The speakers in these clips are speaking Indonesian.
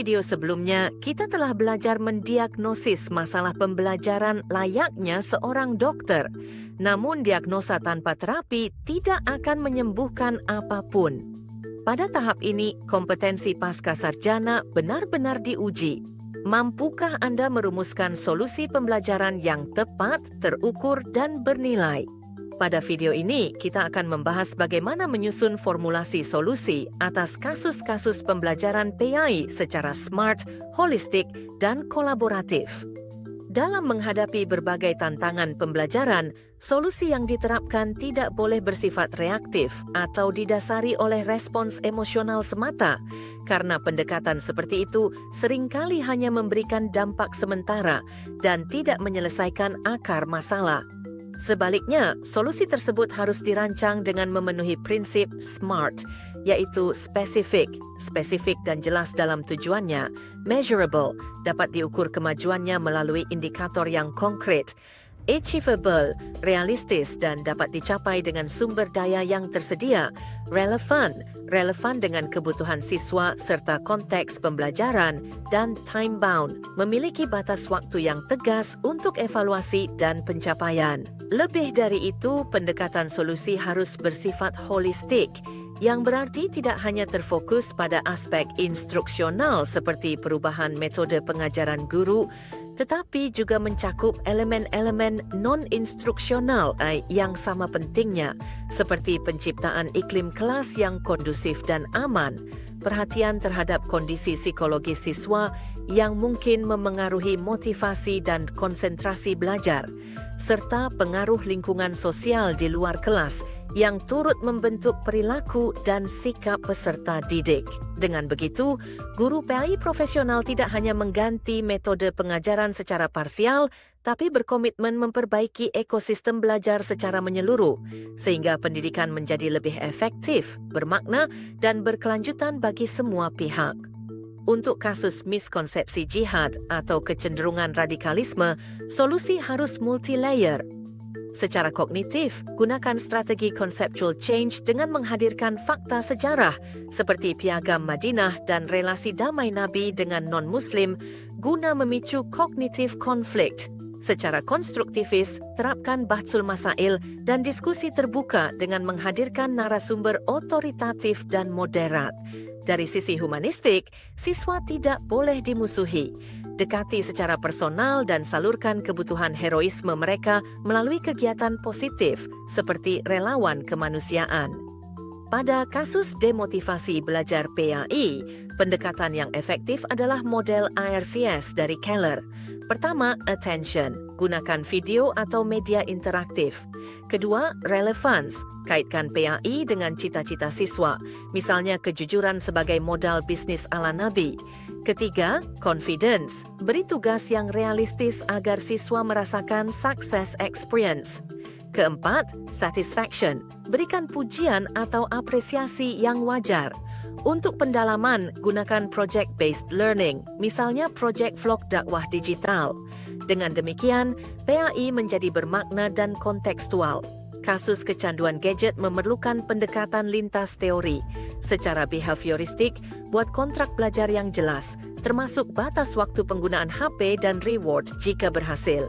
video sebelumnya, kita telah belajar mendiagnosis masalah pembelajaran layaknya seorang dokter. Namun, diagnosa tanpa terapi tidak akan menyembuhkan apapun. Pada tahap ini, kompetensi pascasarjana benar-benar diuji. Mampukah Anda merumuskan solusi pembelajaran yang tepat, terukur, dan bernilai? Pada video ini, kita akan membahas bagaimana menyusun formulasi solusi atas kasus-kasus pembelajaran PAI secara smart, holistik, dan kolaboratif. Dalam menghadapi berbagai tantangan pembelajaran, solusi yang diterapkan tidak boleh bersifat reaktif atau didasari oleh respons emosional semata, karena pendekatan seperti itu seringkali hanya memberikan dampak sementara dan tidak menyelesaikan akar masalah. Sebaliknya, solusi tersebut harus dirancang dengan memenuhi prinsip SMART, yaitu spesifik dan jelas dalam tujuannya, measurable, dapat diukur kemajuannya melalui indikator yang konkret, achievable, realistis dan dapat dicapai dengan sumber daya yang tersedia, relevan dengan kebutuhan siswa serta konteks pembelajaran, dan time-bound, memiliki batas waktu yang tegas untuk evaluasi dan pencapaian. Lebih dari itu, pendekatan solusi harus bersifat holistik, yang berarti tidak hanya terfokus pada aspek instruksional seperti perubahan metode pengajaran guru, tetapi juga mencakup elemen-elemen non-instruksional yang sama pentingnya, seperti penciptaan iklim kelas yang kondusif dan aman, perhatian terhadap kondisi psikologis siswa yang mungkin memengaruhi motivasi dan konsentrasi belajar, serta pengaruh lingkungan sosial di luar kelas yang turut membentuk perilaku dan sikap peserta didik. Dengan begitu, guru PAI profesional tidak hanya mengganti metode pengajaran secara parsial, tapi berkomitmen memperbaiki ekosistem belajar secara menyeluruh, sehingga pendidikan menjadi lebih efektif, bermakna, dan berkelanjutan bagi semua pihak. Untuk kasus miskonsepsi jihad atau kecenderungan radikalisme, solusi harus multi-layer. Secara kognitif, gunakan strategi conceptual change dengan menghadirkan fakta sejarah seperti Piagam Madinah dan relasi damai Nabi dengan non-Muslim guna memicu kognitif konflik. Secara konstruktivis, terapkan bahsul masail dan diskusi terbuka dengan menghadirkan narasumber otoritatif dan moderat. Dari sisi humanistik, siswa tidak boleh dimusuhi. Dekati secara personal dan salurkan kebutuhan heroisme mereka melalui kegiatan positif seperti relawan kemanusiaan. Pada kasus demotivasi belajar PAI, pendekatan yang efektif adalah model IRCS dari Keller. Pertama, attention. Gunakan video atau media interaktif. Kedua, relevance. Kaitkan PAI dengan cita-cita siswa, misalnya kejujuran sebagai modal bisnis ala Nabi. Ketiga, confidence. Beri tugas yang realistis agar siswa merasakan success experience. Keempat, satisfaction. Berikan pujian atau apresiasi yang wajar. Untuk pendalaman, gunakan project-based learning, misalnya project vlog dakwah digital. Dengan demikian, PAI menjadi bermakna dan kontekstual. Kasus kecanduan gadget memerlukan pendekatan lintas teori. Secara behavioristik, buat kontrak belajar yang jelas, termasuk batas waktu penggunaan HP dan reward jika berhasil.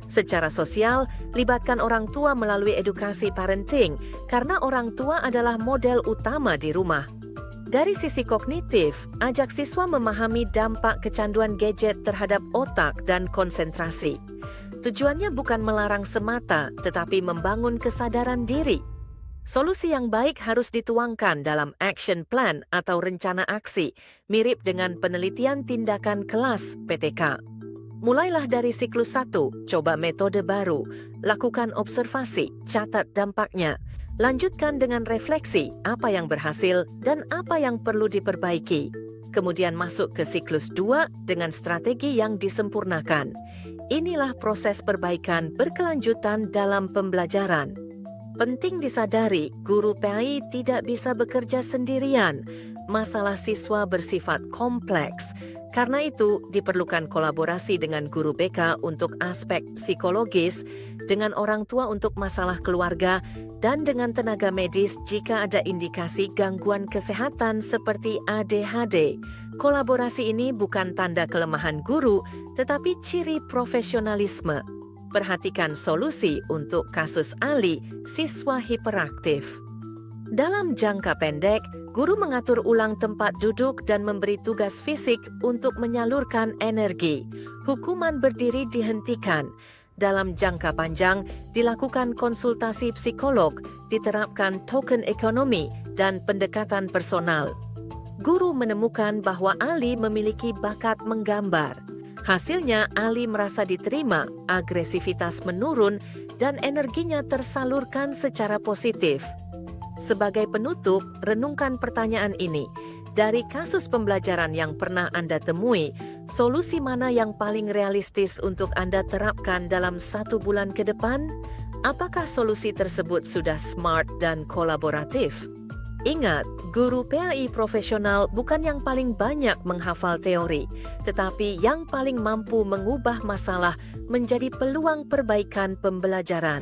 Secara sosial, libatkan orang tua melalui edukasi parenting, karena orang tua adalah model utama di rumah. Dari sisi kognitif, ajak siswa memahami dampak kecanduan gadget terhadap otak dan konsentrasi. Tujuannya bukan melarang semata, tetapi membangun kesadaran diri. Solusi yang baik harus dituangkan dalam action plan atau rencana aksi, mirip dengan penelitian tindakan kelas (PTK). Mulailah dari siklus 1, coba metode baru, lakukan observasi, catat dampaknya. Lanjutkan dengan refleksi apa yang berhasil dan apa yang perlu diperbaiki. Kemudian masuk ke siklus 2 dengan strategi yang disempurnakan. Inilah proses perbaikan berkelanjutan dalam pembelajaran. Penting disadari, guru PAI tidak bisa bekerja sendirian. Masalah siswa bersifat kompleks. Karena itu, diperlukan kolaborasi dengan guru BK untuk aspek psikologis, dengan orang tua untuk masalah keluarga, dan dengan tenaga medis jika ada indikasi gangguan kesehatan seperti ADHD. Kolaborasi ini bukan tanda kelemahan guru, tetapi ciri profesionalisme. Perhatikan solusi untuk kasus Ali, siswa hiperaktif. Dalam jangka pendek, guru mengatur ulang tempat duduk dan memberi tugas fisik untuk menyalurkan energi. Hukuman berdiri dihentikan. Dalam jangka panjang, dilakukan konsultasi psikolog, diterapkan token ekonomi, dan pendekatan personal. Guru menemukan bahwa Ali memiliki bakat menggambar. Hasilnya, Ali merasa diterima, agresivitas menurun, dan energinya tersalurkan secara positif. Sebagai penutup, renungkan pertanyaan ini. Dari kasus pembelajaran yang pernah Anda temui, solusi mana yang paling realistis untuk Anda terapkan dalam 1 bulan ke depan? Apakah solusi tersebut sudah smart dan kolaboratif? Ingat, guru PAI profesional bukan yang paling banyak menghafal teori, tetapi yang paling mampu mengubah masalah menjadi peluang perbaikan pembelajaran.